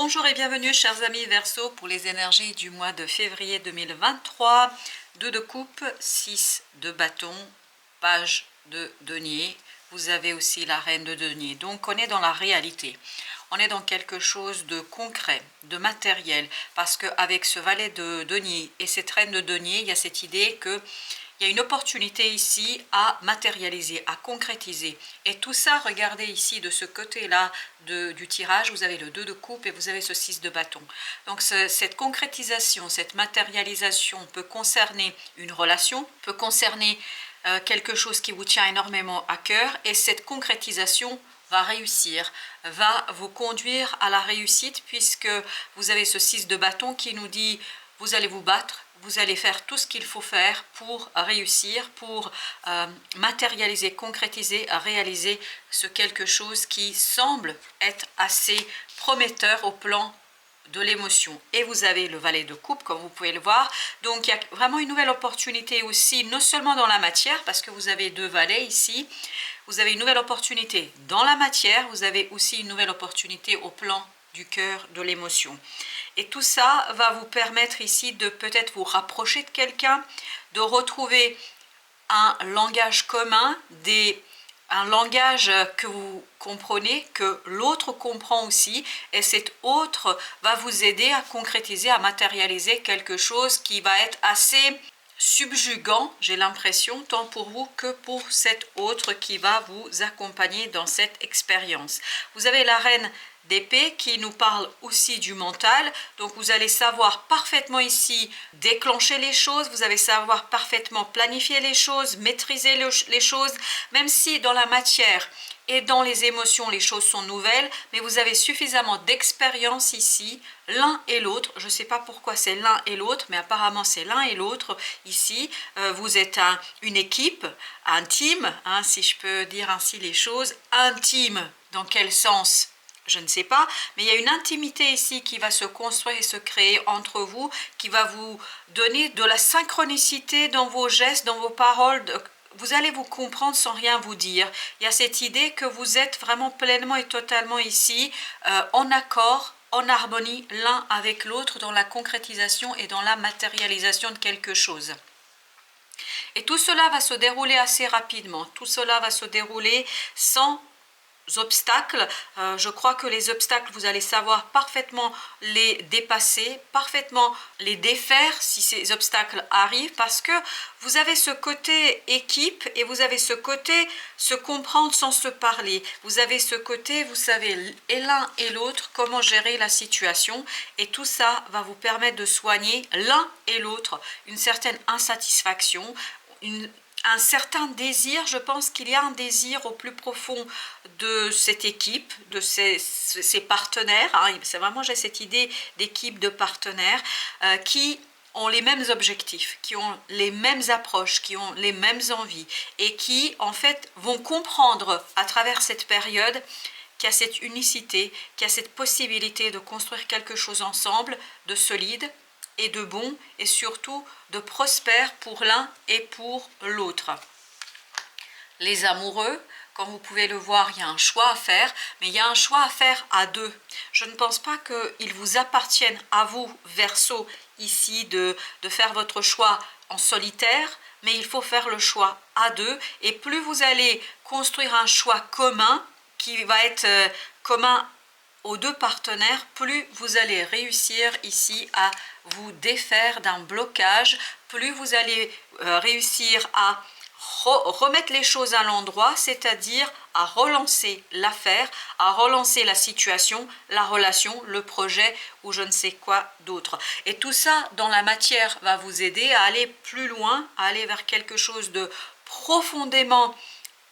Bonjour et bienvenue chers amis Verseau pour les énergies du mois de février 2023. 2 de coupe, 6 de bâton, page de denier. Vous avez aussi la reine de denier. Donc on est dans la réalité. On est dans quelque chose de concret, de matériel. Parce qu'avec ce valet de denier et cette reine de denier, il y a cette idée que il y a une opportunité ici à matérialiser, à concrétiser. Et tout ça, regardez ici de ce côté-là du tirage, vous avez le 2 de coupe et vous avez ce 6 de bâton. Donc cette concrétisation, cette matérialisation peut concerner une relation, peut concerner quelque chose qui vous tient énormément à cœur. Et cette concrétisation va réussir, va vous conduire à la réussite puisque vous avez ce 6 de bâton qui nous dit vous allez vous battre, vous allez faire tout ce qu'il faut faire pour réussir, pour matérialiser, concrétiser, réaliser ce quelque chose qui semble être assez prometteur au plan de l'émotion. Et vous avez le valet de coupe, comme vous pouvez le voir. Donc, il y a vraiment une nouvelle opportunité aussi, non seulement dans la matière, parce que vous avez 2 valets ici. Vous avez une nouvelle opportunité dans la matière. Vous avez aussi une nouvelle opportunité au plan du cœur, de l'émotion. Et tout ça va vous permettre ici de peut-être vous rapprocher de quelqu'un, de retrouver un langage commun, un langage que vous comprenez, que l'autre comprend aussi, et cet autre va vous aider à concrétiser, à matérialiser quelque chose qui va être assez subjugant, j'ai l'impression, tant pour vous que pour cet autre qui va vous accompagner dans cette expérience. Vous avez la reine d'épée qui nous parle aussi du mental, donc vous allez savoir parfaitement ici déclencher les choses, vous allez savoir parfaitement planifier les choses, maîtriser les choses, même si dans la matière et dans les émotions les choses sont nouvelles, mais vous avez suffisamment d'expérience ici, l'un et l'autre. Je ne sais pas pourquoi c'est l'un et l'autre, mais apparemment c'est l'un et l'autre ici. Vous êtes une équipe, un team, si je peux dire ainsi les choses. Intime, dans quel sens ? Je ne sais pas, mais il y a une intimité ici qui va se construire et se créer entre vous, qui va vous donner de la synchronicité dans vos gestes, dans vos paroles. Vous allez vous comprendre sans rien vous dire. Il y a cette idée que vous êtes vraiment pleinement et totalement ici en accord, en harmonie l'un avec l'autre dans la concrétisation et dans la matérialisation de quelque chose. Et tout cela va se dérouler assez rapidement. Tout cela va se dérouler sans obstacles. Je crois que les obstacles, vous allez savoir parfaitement les dépasser, parfaitement les défaire si ces obstacles arrivent, parce que vous avez ce côté équipe et vous avez ce côté se comprendre sans se parler. Vous avez ce côté, vous savez, et l'un et l'autre, comment gérer la situation, et tout ça va vous permettre de soigner l'un et l'autre une certaine insatisfaction, un certain désir. Je pense qu'il y a un désir au plus profond de cette équipe, de ces partenaires. C'est vraiment, j'ai cette idée d'équipe, de partenaires qui ont les mêmes objectifs, qui ont les mêmes approches, qui ont les mêmes envies et qui en fait vont comprendre à travers cette période qu'il y a cette unicité, qu'il y a cette possibilité de construire quelque chose ensemble de solide et de bon, et surtout de prospère pour l'un et pour l'autre. Les amoureux, comme vous pouvez le voir, il y a un choix à faire, mais il y a un choix à faire à 2. Je ne pense pas qu'il vous appartienne à vous, Verseau, ici, de faire votre choix en solitaire, mais il faut faire le choix à 2, et plus vous allez construire un choix commun, qui va être commun aux 2 partenaires, plus vous allez réussir ici à vous défaire d'un blocage, plus vous allez réussir à remettre les choses à l'endroit, c'est-à-dire à relancer l'affaire, à relancer la situation, la relation, le projet ou je ne sais quoi d'autre. Et tout ça dans la matière va vous aider à aller plus loin, à aller vers quelque chose de profondément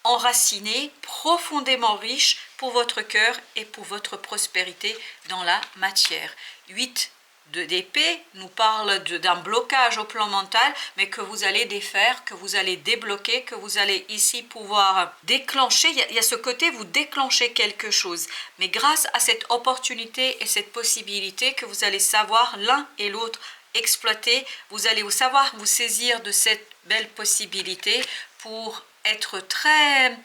enraciné, profondément riche pour votre cœur et pour votre prospérité dans la matière. 8 d'épée nous parle d'un blocage au plan mental, mais que vous allez défaire, que vous allez débloquer, que vous allez ici pouvoir déclencher. Il y a ce côté, vous déclenchez quelque chose, mais grâce à cette opportunité et cette possibilité que vous allez savoir l'un et l'autre exploiter, vous allez savoir vous saisir de cette belle possibilité pour être très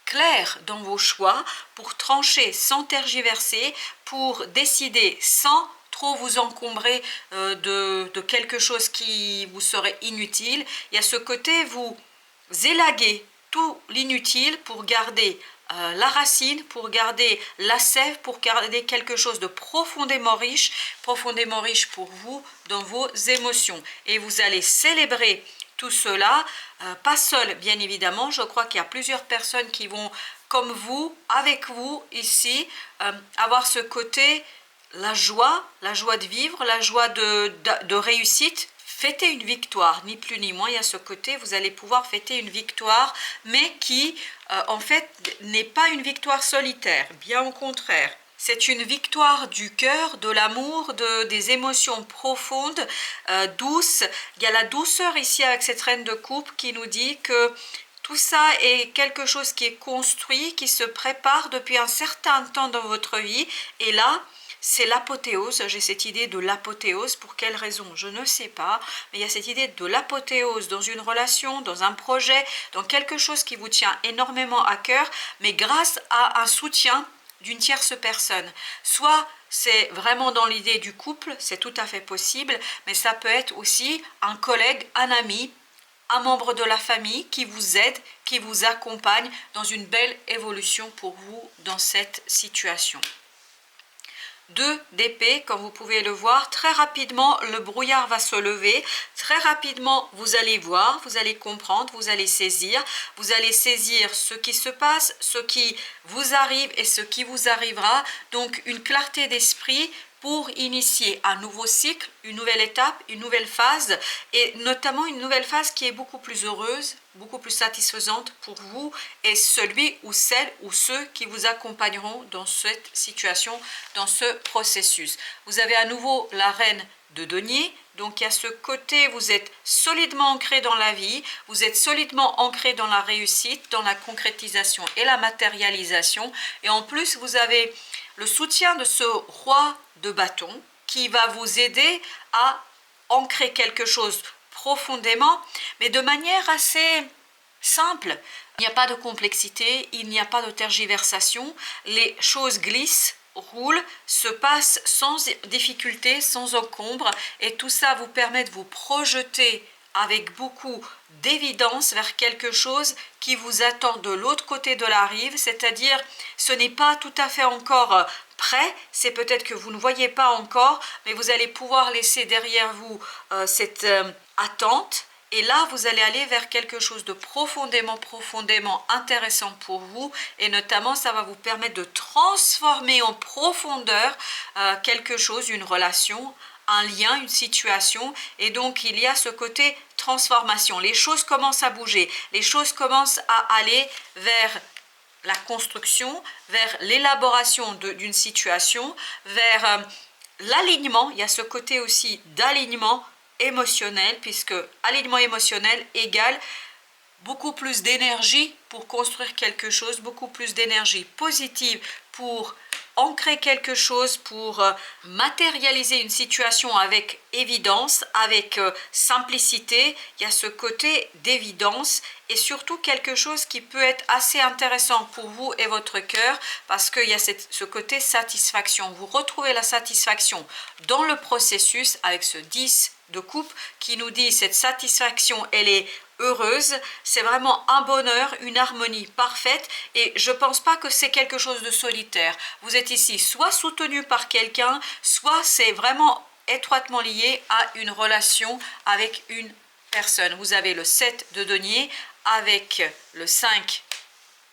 clair dans vos choix, pour trancher sans tergiverser, pour décider sans trop vous encombrer de quelque chose qui vous serait inutile. Il y a ce côté, vous élaguez tout l'inutile pour garder la racine, pour garder la sève, pour garder quelque chose de profondément riche pour vous dans vos émotions. Et vous allez célébrer tout cela, pas seul bien évidemment. Je crois qu'il y a plusieurs personnes qui vont, comme vous, avec vous ici, avoir ce côté, la joie de vivre, la joie de réussite. Fêter une victoire, ni plus ni moins. Il y a ce côté, vous allez pouvoir fêter une victoire, mais qui en fait n'est pas une victoire solitaire, bien au contraire. C'est une victoire du cœur, de l'amour, des émotions profondes, douces. Il y a la douceur ici avec cette reine de coupe qui nous dit que tout ça est quelque chose qui est construit, qui se prépare depuis un certain temps dans votre vie. Et là, c'est l'apothéose. J'ai cette idée de l'apothéose. Pour quelle raison? Je ne sais pas. Mais il y a cette idée de l'apothéose dans une relation, dans un projet, dans quelque chose qui vous tient énormément à cœur, mais grâce à un soutien d'une tierce personne. Soit c'est vraiment dans l'idée du couple, c'est tout à fait possible, mais ça peut être aussi un collègue, un ami, un membre de la famille qui vous aide, qui vous accompagne dans une belle évolution pour vous dans cette situation. 2 d'épée, comme vous pouvez le voir, très rapidement le brouillard va se lever, très rapidement vous allez voir, vous allez comprendre, vous allez saisir ce qui se passe, ce qui vous arrive et ce qui vous arrivera, donc une clarté d'esprit pour initier un nouveau cycle, une nouvelle étape, une nouvelle phase, et notamment une nouvelle phase qui est beaucoup plus heureuse, beaucoup plus satisfaisante pour vous et celui ou celle ou ceux qui vous accompagneront dans cette situation, dans ce processus. Vous avez à nouveau la reine de denier, donc il y a ce côté, vous êtes solidement ancré dans la vie, vous êtes solidement ancré dans la réussite, dans la concrétisation et la matérialisation, et en plus vous avez le soutien de ce roi de bâton qui va vous aider à ancrer quelque chose profondément, mais de manière assez simple. Il n'y a pas de complexité, il n'y a pas de tergiversation, les choses glissent, roulent, se passent sans difficulté, sans encombre, et tout ça vous permet de vous projeter avec beaucoup d'évidence vers quelque chose qui vous attend de l'autre côté de la rive, c'est-à-dire ce n'est pas tout à fait encore prêt, c'est peut-être que vous ne voyez pas encore, mais vous allez pouvoir laisser derrière vous cette attente, et là vous allez aller vers quelque chose de profondément intéressant pour vous, et notamment ça va vous permettre de transformer en profondeur quelque chose, une relation, un lien, une situation, et donc il y a ce côté transformation. Les choses commencent à bouger, les choses commencent à aller vers la construction, vers l'élaboration d'une situation, vers l'alignement. Il y a ce côté aussi d'alignement émotionnel, puisque alignement émotionnel égale beaucoup plus d'énergie pour construire quelque chose, beaucoup plus d'énergie positive pour ancrer quelque chose, pour matérialiser une situation avec évidence, avec simplicité. Il y a ce côté d'évidence et surtout quelque chose qui peut être assez intéressant pour vous et votre cœur, parce qu'il y a ce côté satisfaction. Vous retrouvez la satisfaction dans le processus avec ce 10 de coupe qui nous dit cette satisfaction, elle est heureuse, c'est vraiment un bonheur, une harmonie parfaite, et je pense pas que c'est quelque chose de solitaire. Vous êtes ici soit soutenu par quelqu'un, soit c'est vraiment étroitement lié à une relation avec une personne. Vous avez le 7 de denier avec le 5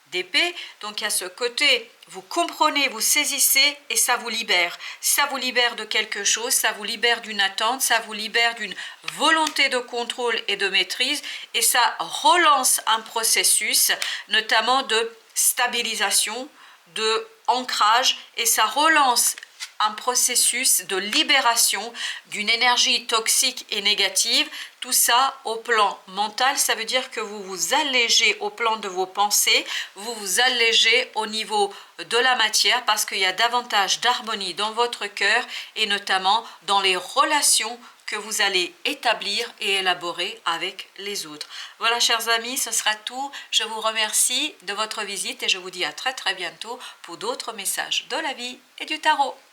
d'épée, donc à ce côté, vous comprenez, vous saisissez et ça vous libère. Ça vous libère de quelque chose, ça vous libère d'une attente, ça vous libère d'une volonté de contrôle et de maîtrise, et ça relance un processus, notamment de stabilisation, de ancrage, et ça relance un processus de libération d'une énergie toxique et négative. Tout ça au plan mental, ça veut dire que vous vous allégez au plan de vos pensées, vous vous allégez au niveau de la matière, parce qu'il y a davantage d'harmonie dans votre cœur et notamment dans les relations que vous allez établir et élaborer avec les autres. Voilà chers amis, ce sera tout. Je vous remercie de votre visite et je vous dis à très bientôt pour d'autres messages de la vie et du tarot.